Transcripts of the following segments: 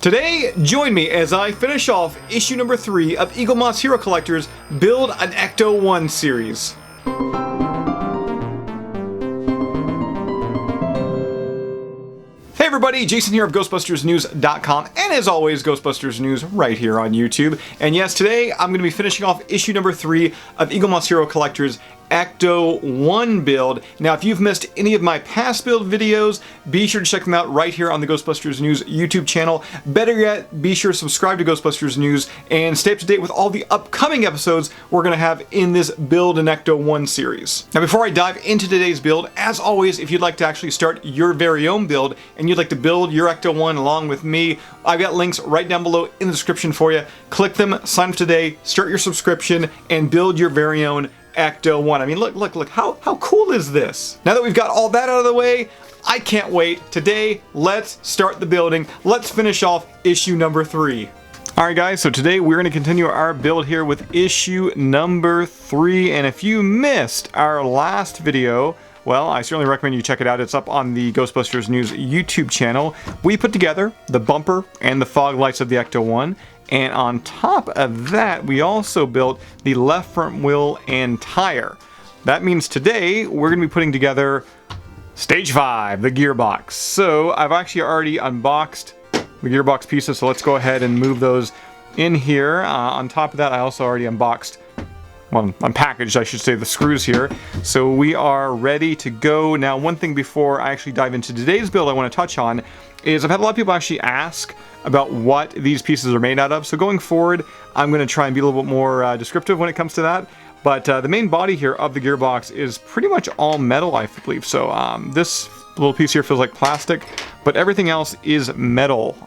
Today, join me as I finish off issue number 3 of Eagle Moss Hero Collector's Build an Ecto-1 series. Hey everybody, Jason here of GhostbustersNews.com, and as always, Ghostbusters News right here on YouTube. And yes, today I'm going to be finishing off issue number 3 of Eagle Moss Hero Collector's Ecto-1 build. Now, if you've missed any of my past build videos, be sure to check them out right here on the Ghostbusters News YouTube channel. Better yet, be sure to subscribe to Ghostbusters News and stay up to date with all the upcoming episodes we're going to have in this Build an Ecto-1 series. Now, before I dive into today's build, as always, if you'd like to actually start your very own build and you'd like to build your Ecto-1 along with me, I've got links right down below in the description for you. Click them, sign up today, start your subscription, and build your very own Ecto-1. I mean, look, how cool is this? Now that we've got all that out of the way, I can't wait. Today, let's start the building. Let's finish off issue number 3. Alright guys, so today we're going to continue our build here with issue number 3, and if you missed our last video, well, I certainly recommend you check it out. It's up on the Ghostbusters News YouTube channel. We put together the bumper and the fog lights of the Ecto-1, and on top of that, we also built the left front wheel and tire. That means today, we're going to be putting together Stage 5, the gearbox. So, I've actually already unboxed the gearbox pieces, so let's go ahead and move those in here. On top of that, I also already unboxed, well, unpackaged, I should say, the screws here. So we are ready to go. Now, one thing before I actually dive into today's build I want to touch on is I've had a lot of people actually ask about what these pieces are made out of. So going forward, I'm going to try and be a little bit more descriptive when it comes to that. But the main body here of the gearbox is pretty much all metal, I believe. So this little piece here feels like plastic, but everything else is metal.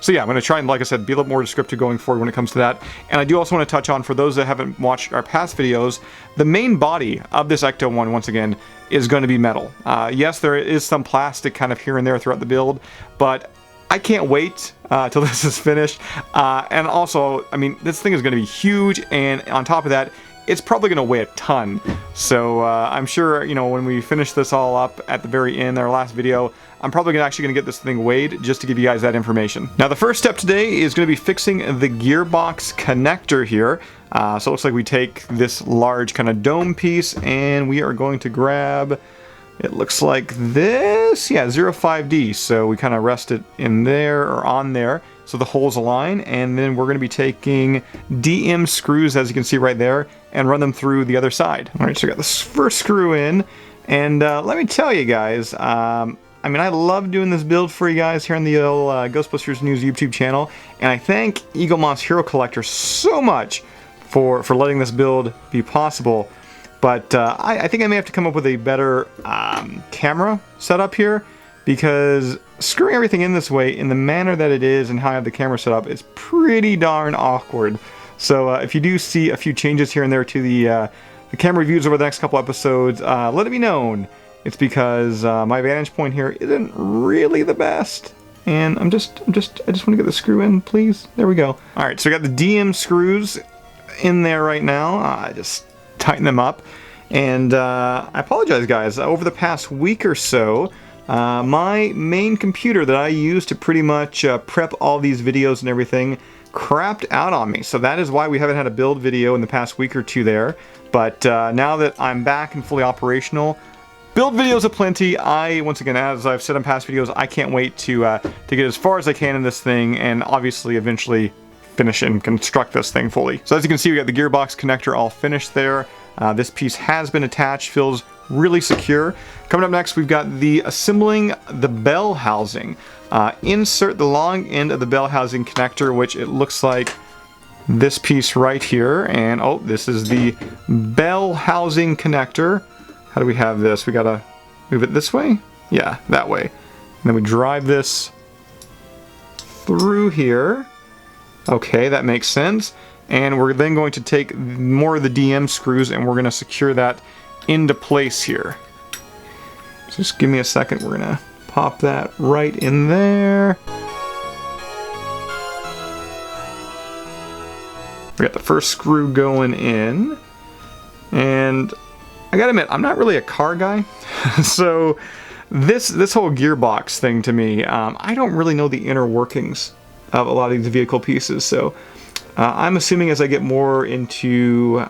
So yeah, I'm going to try and, like I said, be a little more descriptive going forward when it comes to that. And I do also want to touch on, for those that haven't watched our past videos, the main body of this Ecto-1, once again, is going to be metal. Yes, there is some plastic kind of here and there throughout the build, but I can't wait till this is finished. And also, I mean, this thing is going to be huge, and on top of that, it's probably going to weigh a ton. So I'm sure, you know, when we finish this all up at the very end, our last video, I'm probably actually going to get this thing weighed just to give you guys that information. Now, the first step today is going to be fixing the gearbox connector here. So it looks like we take this large kind of dome piece, and we are going to grab, it looks like this, yeah, 05D. So we kind of rest it in there or on there so the holes align, and then we're going to be taking DM screws, as you can see right there, and run them through the other side. All right, so we got this first screw in, and let me tell you guys, I mean, I love doing this build for you guys here on the old Ghostbusters News YouTube channel, and I thank Eagle Moss Hero Collector so much for letting this build be possible. But I think I may have to come up with a better camera setup here, because screwing everything in this way, in the manner that it is and how I have the camera set up, is pretty darn awkward. So if you do see a few changes here and there to the camera reviews over the next couple episodes, let it be known. It's because my vantage point here isn't really the best. And I just want to get the screw in, please. There we go. All right, so I got the DM screws in there right now. I just tighten them up. And I apologize, guys. Over the past week or so, my main computer that I use to pretty much prep all these videos and everything crapped out on me. So that is why we haven't had a build video in the past week or two there. But now that I'm back and fully operational, build videos aplenty. Once again, as I've said in past videos, I can't wait to get as far as I can in this thing, and obviously eventually finish and construct this thing fully. So as you can see, we got the gearbox connector all finished there. This piece has been attached, feels really secure. Coming up next, we've got the assembling the bell housing. Insert the long end of the bell housing connector, which it looks like this piece right here. And oh, this is the bell housing connector. How do we have this? We gotta move it this way? Yeah, that way. And then we drive this through here. Okay, that makes sense. And we're then going to take more of the DM screws and we're going to secure that into place here. So just give me a second. We're going to pop that right in there. We got the first screw going in. And I gotta admit, I'm not really a car guy. So this whole gearbox thing to me, I don't really know the inner workings of a lot of these vehicle pieces, so I'm assuming as I get more into,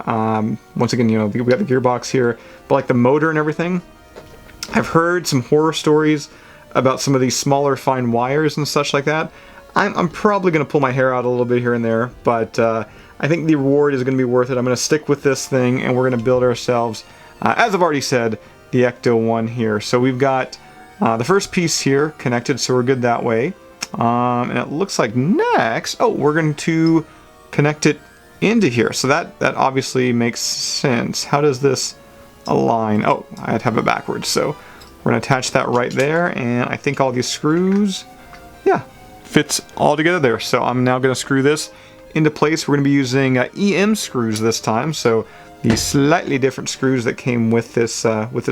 once again, you know, we got the gearbox here, but like the motor and everything, I've heard some horror stories about some of these smaller fine wires and such like that. I'm probably going to pull my hair out a little bit here and there, but I think the reward is going to be worth it. I'm going to stick with this thing, and we're going to build ourselves, as I've already said, the Ecto-1 here. So we've got the first piece here connected, so we're good that way. And it looks like next, oh, we're going to connect it into here. So that obviously makes sense. How does this align? Oh, I had to have it backwards. So we're going to attach that right there, and I think all these screws, yeah, fits all together there. So I'm now going to screw this into place. We're going to be using EM screws this time, so the slightly different screws that came with this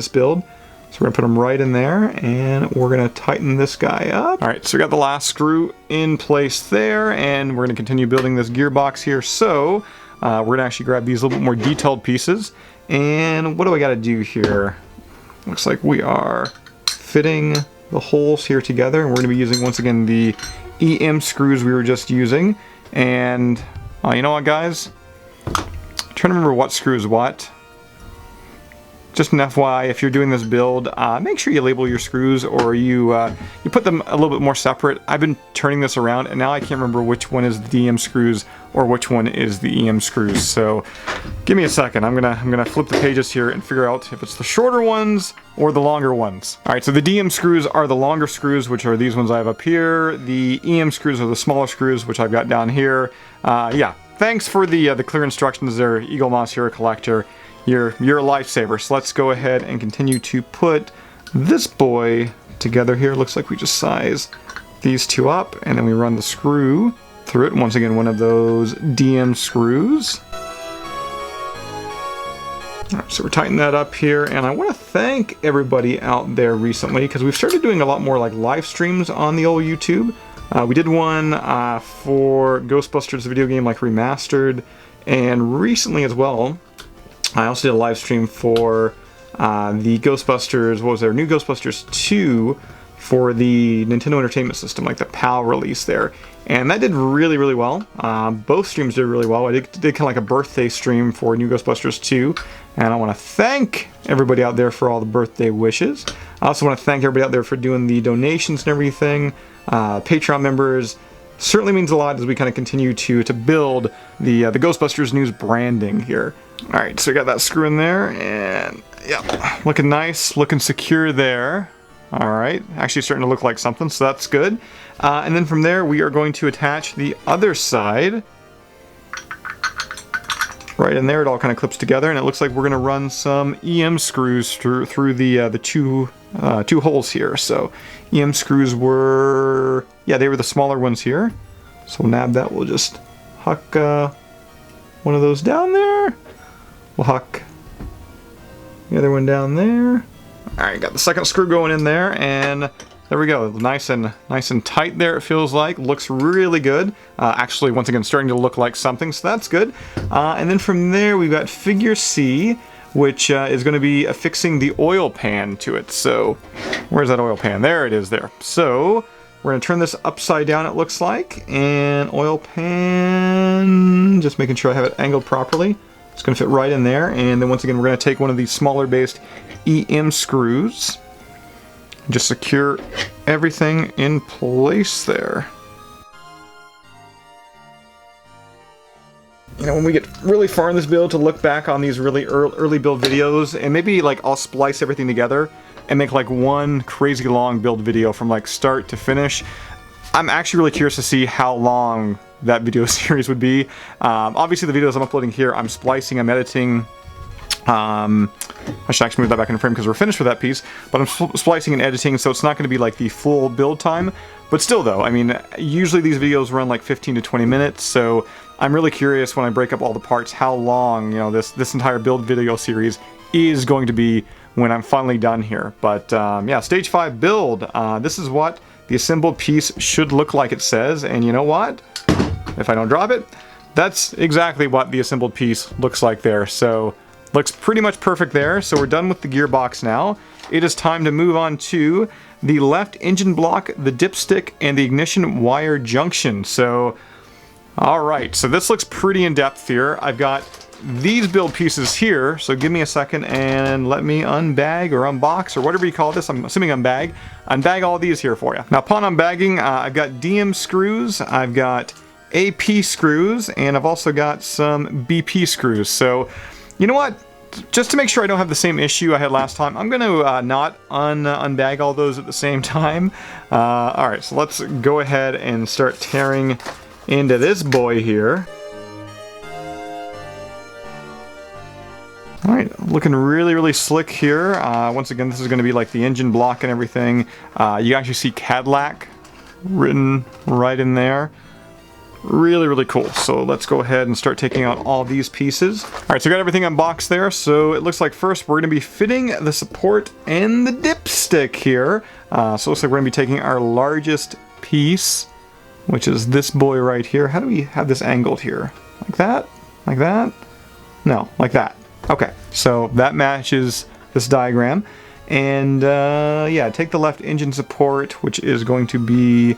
build. So we're going to put them right in there, and we're going to tighten this guy up. All right, so we got the last screw in place there, and we're going to continue building this gearbox here. So we're going to actually grab these a little bit more detailed pieces. And what do I got to do here? Looks like we are fitting the holes here together, and we're going to be using, once again, the EM screws we were just using. And you know what, guys? I'm trying to remember what screw is what. Just an FYI, if you're doing this build, make sure you label your screws, or you put them a little bit more separate. I've been turning this around, and now I can't remember which one is the DM screws or which one is the EM screws. So give me a second. I'm gonna flip the pages here and figure out if it's the shorter ones or the longer ones. All right, so the DM screws are the longer screws, which are these ones I have up here. The EM screws are the smaller screws, which I've got down here. Yeah, thanks for the clear instructions there, Eagle Moss Hero Collector. You're a lifesaver. So let's go ahead and continue to put this boy together here. Looks like we just size these two up, and then we run the screw through it. Once again, one of those DM screws. All right, so we're tightening that up here, and I want to thank everybody out there recently, because we've started doing a lot more like live streams on the old YouTube. We did one for Ghostbusters, the video game, like remastered, and recently as well, I also did a live stream for the Ghostbusters, what was there, New Ghostbusters 2 for the Nintendo Entertainment System, like the PAL release there. And that did really, really well. Both streams did really well. I did kind of like a birthday stream for New Ghostbusters 2. And I want to thank everybody out there for all the birthday wishes. I also want to thank everybody out there for doing the donations and everything. Patreon members. Certainly means a lot as we kind of continue to build the Ghostbusters News branding here. All right, so we got that screw in there, and yeah, looking nice, looking secure there. All right, actually starting to look like something, so that's good. And then from there, we are going to attach the other side. Right in there, it all kind of clips together, and it looks like we're going to run some EM screws through the two holes here. So EM screws were, yeah, they were the smaller ones here. So we'll nab that. We'll just huck one of those down there. We'll huck the other one down there. All right, got the second screw going in there, and there we go. Nice and tight there, it feels like. Looks really good. Actually, once again, starting to look like something, so that's good. And then from there, we've got figure C, which is going to be affixing the oil pan to it. So where's that oil pan? There it is there. So we're going to turn this upside down, it looks like, and oil pan, just making sure I have it angled properly. It's going to fit right in there. And then once again, we're going to take one of these smaller based EM screws, just secure everything in place there. You know, when we get really far in this build, to look back on these really early build videos, and maybe like I'll splice everything together and make like one crazy long build video from like start to finish. I'm actually really curious to see how long that video series would be. Obviously the videos I'm uploading here, I'm splicing, I'm editing. I should actually move that back in frame because we're finished with that piece, but I'm splicing and editing, so it's not going to be like the full build time. But still though, I mean, usually these videos run like 15 to 20 minutes, so I'm really curious when I break up all the parts how long, you know, this entire build video series is going to be when I'm finally done here. But yeah, stage 5 build. This is what the assembled piece should look like, it says, and you know what? If I don't drop it, that's exactly what the assembled piece looks like there. So Looks pretty much perfect there, so we're done with the gearbox now. It is time to move on to the left engine block, the dipstick, and the ignition wire junction. So, alright, so this looks pretty in-depth here. I've got these build pieces here, so give me a second and let me unbag or unbox or whatever you call this. I'm assuming unbag all these here for you. Now upon unbagging, I've got DM screws, I've got AP screws, and I've also got some BP screws. So you know what? Just to make sure I don't have the same issue I had last time, I'm going to not unbag all those at the same time. Alright, so let's go ahead and start tearing into this boy here. Alright, looking really, really slick here. Once again, this is going to be like the engine block and everything. You actually see Cadillac written right in there. Really, really cool. So let's go ahead and start taking out all these pieces. Alright, so I got everything unboxed there. So it looks like first we're going to be fitting the support and the dipstick here. So it looks like we're going to be taking our largest piece, which is this boy right here. How do we have this angled here? Like that? Like that? No, like that. Okay, so that matches this diagram. And yeah, take the left engine support, which is going to be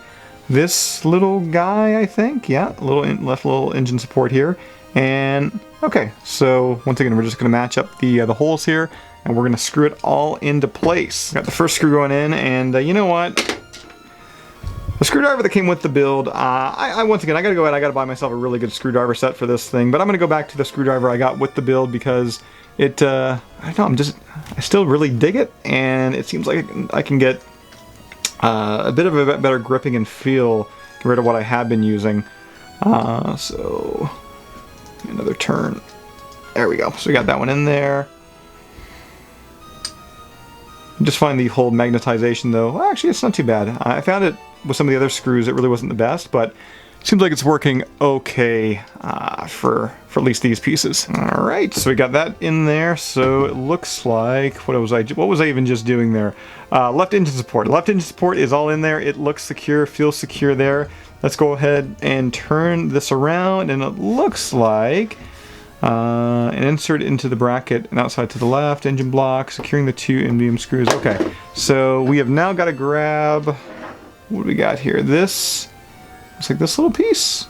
this little guy, I think. Yeah, left little engine support here. And okay, so once again, we're just going to match up the holes here, and we're going to screw it all into place. Got the first screw going in, and you know what? The screwdriver that came with the build, once again, I gotta go ahead, I gotta buy myself a really good screwdriver set for this thing, but I'm gonna go back to the screwdriver I got with the build because it, I don't know, I still really dig it, and it seems like I can get a bit of a better gripping and feel compared to what I have been using. So, another turn. There we go. So we got that one in there. Just find the whole magnetization though. Well, actually, it's not too bad. I found it with some of the other screws, it really wasn't the best, but it seems like it's working okay for at least these pieces. All right, so we got that in there. So it looks like what was I even just doing there? Left engine support. Left engine support is all in there. It looks secure, feels secure there. Let's go ahead and turn this around, and it looks like and insert it into the bracket and outside to the left, engine block, securing the two MDM screws. Okay, so we have now got to grab, what do we got here? This, looks like this little piece.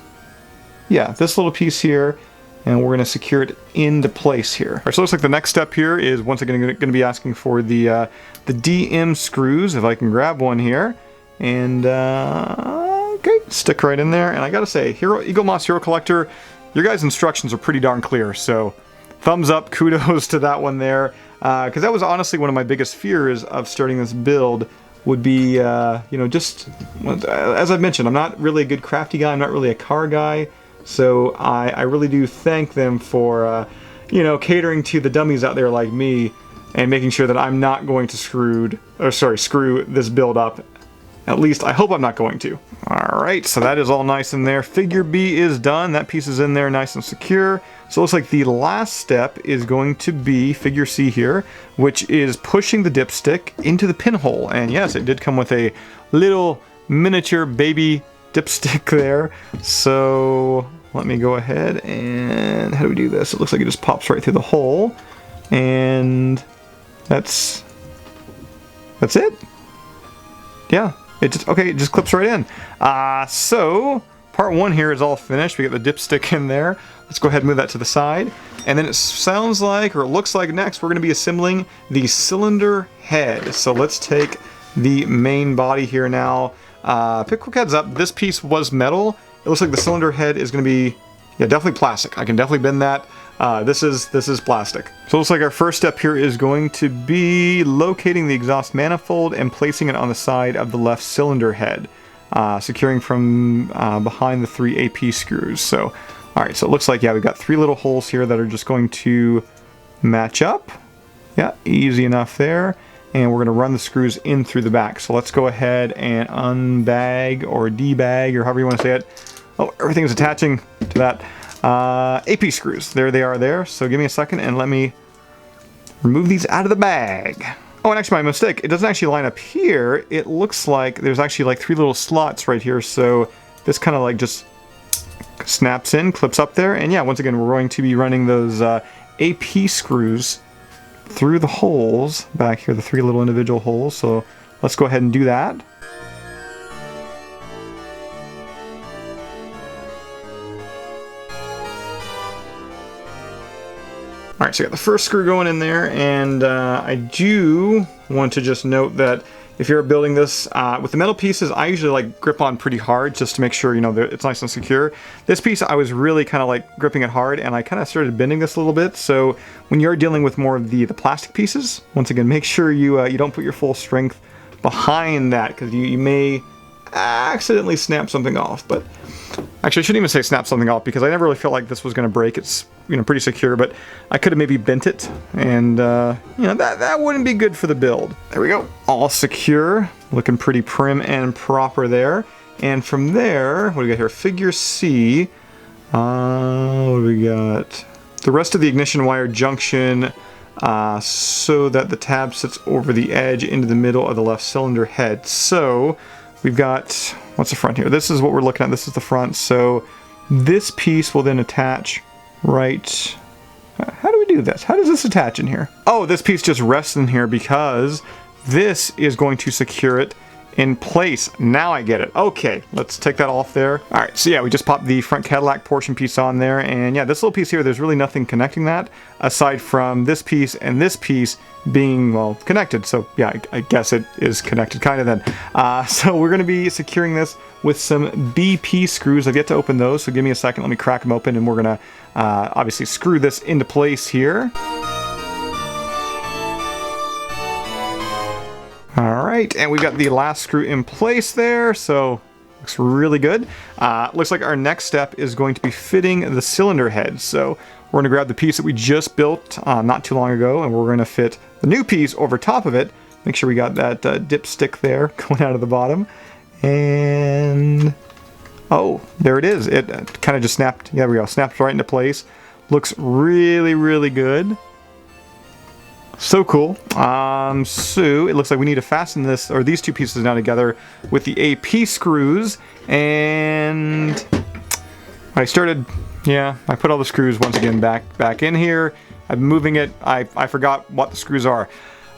Yeah, this little piece here, and we're going to secure it into place here. All right, so it looks like the next step here is once again going to be asking for the DM screws, if I can grab one here, and okay, stick right in there. And I gotta say, Eaglemoss Hero Collector, your guys' instructions are pretty darn clear, so thumbs up, kudos to that one there, because that was honestly one of my biggest fears of starting this build, would be, you know, just, as I've mentioned, I'm not really a good crafty guy, I'm not really a car guy, so I really do thank them for, you know, catering to the dummies out there like me, and making sure that I'm not going to screw this build up. At least, I hope I'm not going to. Alright, so that is all nice in there. Figure B is done. That piece is in there nice and secure. So it looks like the last step is going to be figure C here, which is pushing the dipstick into the pinhole. And yes, it did come with a little miniature baby dipstick there. So let me go ahead and, how do we do this? It looks like it just pops right through the hole. And that's it. Yeah. It just clips right in. So part one here is all finished. We got the dipstick in there. Let's go ahead and move that to the side. And then it sounds like, or it looks like next, we're going to be assembling the cylinder head. So let's take the main body here now. Quick heads up, this piece was metal. It looks like the cylinder head is going to be, yeah, definitely plastic. I can definitely bend that. This is plastic. So it looks like our first step here is going to be locating the exhaust manifold and placing it on the side of the left cylinder head, securing from behind the 3 AP screws. So, alright, so it looks like, yeah, we've got 3 little holes here that are just going to match up. Yeah, easy enough there. And we're going to run the screws in through the back. So let's go ahead and unbag or debag or however you want to say it. Oh, everything's attaching to that. AP screws, there they are there, so give me a second and let me remove these out of the bag. Oh, and actually my mistake, it doesn't actually line up here. It looks like there's actually like 3 little slots right here, so this kind of like just snaps in, clips up there, and yeah, once again we're going to be running those AP screws through the holes back here, the 3 little individual holes. So let's go ahead and do that. Alright, so I got the first screw going in there, and I do want to just note that if you're building this with the metal pieces, I usually like grip on pretty hard just to make sure, you know, that it's nice and secure. This piece, I was really kind of like gripping it hard, and I kind of started bending this a little bit. So when you're dealing with more of the plastic pieces, once again, make sure you you don't put your full strength behind that, because you may accidentally snap something off. But actually, I shouldn't even say snap something off, because I never really felt like this was going to break. It's, you know, pretty secure, but I could have maybe bent it, and you know, that wouldn't be good for the build. There we go, all secure, looking pretty prim and proper there. And from there, what do we got here? Figure C. What do we got? The rest of the ignition wire junction, so that the tab sits over the edge into the middle of the left cylinder head. So we've got, what's the front here? This is what we're looking at. This is the front. So this piece will then attach right. How do we do this? How does this attach in here? Oh, this piece just rests in here because this is going to secure it in place. Now I get it. Okay, let's take that off there. All right, so yeah, we just popped the front Cadillac portion piece on there, and yeah, this little piece here, there's really nothing connecting that aside from this piece and this piece being, well, connected. So yeah, I guess it is connected kind of then. So we're gonna be securing this with some BP screws. I've yet to open those, so give me a second, let me crack them open, and we're gonna obviously screw this into place here. Alright, and we've got the last screw in place there, so looks really good. Looks like our next step is going to be fitting the cylinder head. So we're going to grab the piece that we just built not too long ago, and we're going to fit the new piece over top of it. Make sure we got that dipstick there going out of the bottom. And oh, there it is. It kind of just snapped. There we go, snapped right into place. Looks really, really good. So cool. So it looks like we need to fasten this, or these two pieces down together with the AP screws. And I started, yeah, I put all the screws once again back in here. I'm moving it. I forgot what the screws are.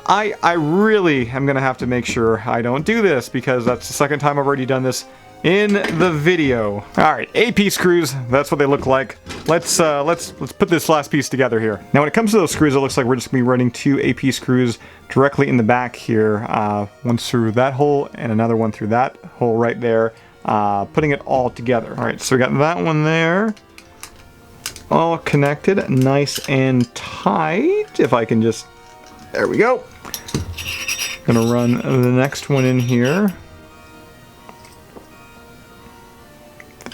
I really am gonna have to make sure I don't do this, because that's the second time I've already done this in the video. All right, AP screws, that's what they look like. Let's put this last piece together here. Now when it comes to those screws, it looks like we're just gonna be running 2 AP screws directly in the back here. One through that hole and another one through that hole right there, putting it all together. All right, so we got that one there, all connected, nice and tight. If I can just, there we go. Gonna run the next one in here.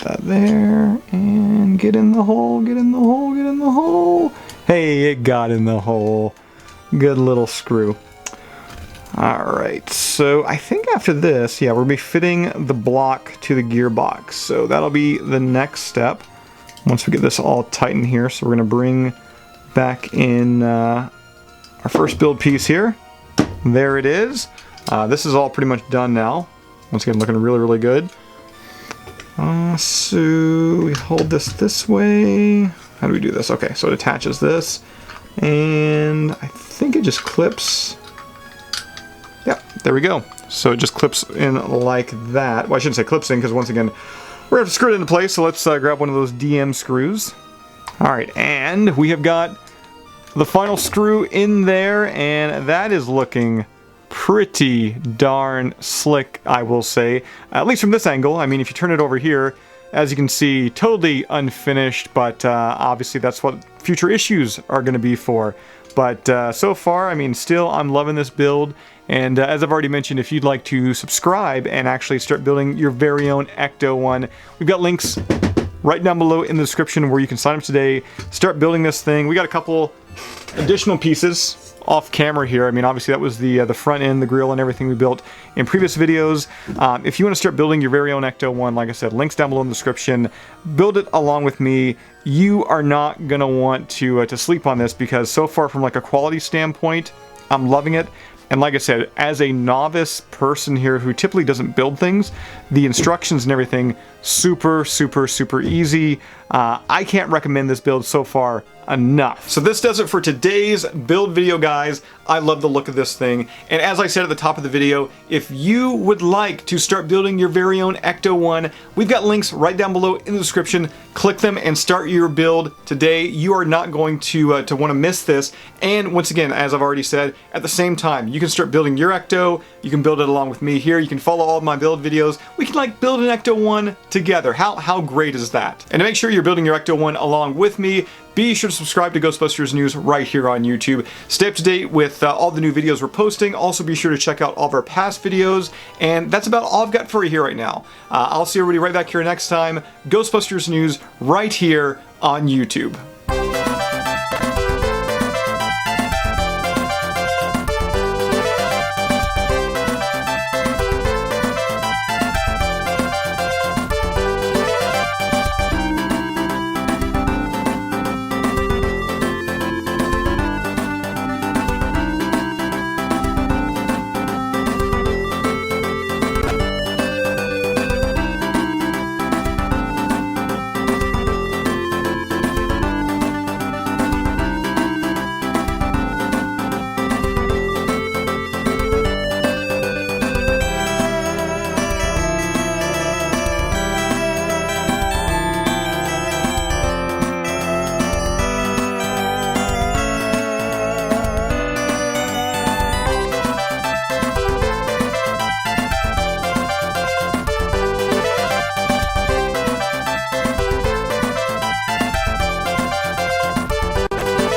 That there, and get in the hole, get in the hole, get in the hole. Hey, it got in the hole. Good little screw. Alright, so I think after this, yeah, we'll be fitting the block to the gearbox. So that'll be the next step once we get this all tightened here. So we're going to bring back in our first build piece here. There it is. This is all pretty much done now. Once again, looking really, really good. So we hold this way. How do we do this? Okay, so it attaches this, and I think it just clips. Yep, there we go. So it just clips in like that. Well, I shouldn't say clips in, because once again, we're gonna have to screw it into place. So let's grab one of those DM screws. All right, and we have got the final screw in there, and that is looking pretty darn slick, I will say, at least from this angle. I mean, if you turn it over here, as you can see, totally unfinished, but obviously that's what future issues are going to be for. But so far, I mean, still, I'm loving this build. And as I've already mentioned, if you'd like to subscribe and actually start building your very own Ecto-1, we've got links right down below in the description where you can sign up today, start building this thing. We got a couple additional pieces off camera here. I mean, obviously that was the front end, the grill, and everything we built in previous videos. If you want to start building your very own Ecto-1, like I said, links down below in the description. Build it along with me. You are not gonna want to sleep on this, because so far from like a quality standpoint, I'm loving it. And like I said, as a novice person here who typically doesn't build things, the instructions and everything, super, super, super easy. I can't recommend this build so far enough. So this does it for today's build video, guys. I love the look of this thing. And as I said at the top of the video, if you would like to start building your very own Ecto-1, we've got links right down below in the description. Click them and start your build today. You are not going to want to miss this. And once again, as I've already said, at the same time, you can start building your Ecto. You can build it along with me here. You can follow all of my build videos. We can like build an Ecto-1 together. How great is that? And to make sure you're building your Ecto-1 along with me, be sure to subscribe to Ghostbusters News right here on YouTube. Stay up to date with all the new videos we're posting. Also be sure to check out all of our past videos. And that's about all I've got for you here right now. I'll see everybody right back here next time. Ghostbusters News right here on YouTube.